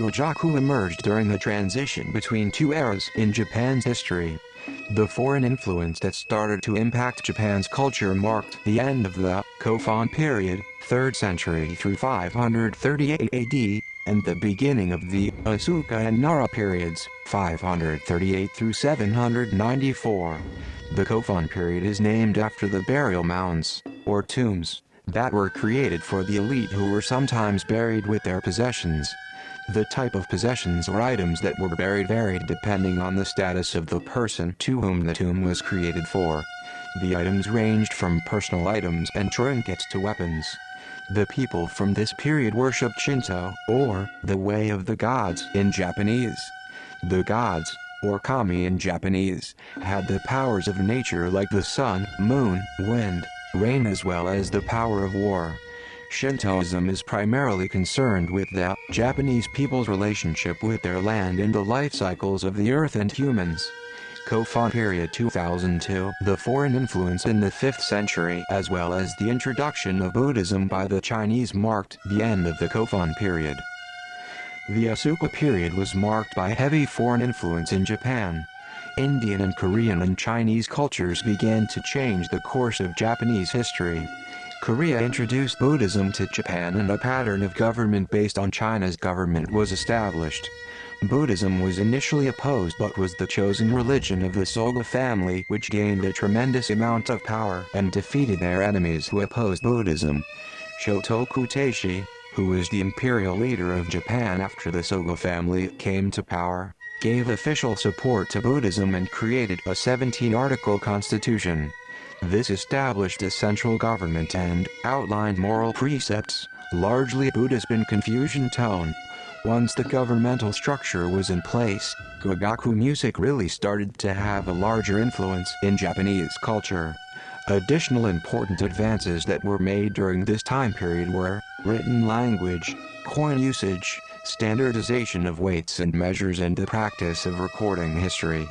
Gagaku emerged during the transition between two eras in Japan's history. The foreign influence that started to impact Japan's culture marked the end of the Kofun period, 3rd century through 538 AD, and the beginning of the Asuka and Nara periods, 538 through 794. The Kofun period is named after the burial mounds, or tombs, that were created for the elite who were sometimes buried with their possessions. The type of possessions or items that were buried varied depending on the status of the person to whom the tomb was created for. The items ranged from personal items and trinkets to weapons. The people from this period worshipped Shinto, or the way of the gods in Japanese. The gods, or kami in Japanese, had the powers of nature like the sun, moon, wind, rain, as well as the power of war. Shintoism is primarily concerned with the Japanese people's relationship with their land and the life cycles of the earth and humans. Kofun period 2002. The foreign influence in the 5th century as well as the introduction of Buddhism by the Chinese marked the end of the Kofun period. The Asuka period was marked by heavy foreign influence in Japan. Indian and Korean and Chinese cultures began to change the course of Japanese history. Korea introduced Buddhism to Japan and a pattern of government based on China's government was established. Buddhism was initially opposed but was the chosen religion of the Soga family, which gained a tremendous amount of power and defeated their enemies who opposed Buddhism. Shotoku Taishi, who was the imperial leader of Japan after the Soga family came to power, gave official support to Buddhism and created a 17-article constitution. This established a central government and outlined moral precepts, largely Buddhist in Confucian tone. Once the governmental structure was in place, Gagaku music really started to have a larger influence in Japanese culture. Additional important advances that were made during this time period were written language, coin usage, standardization of weights and measures, and the practice of recording history.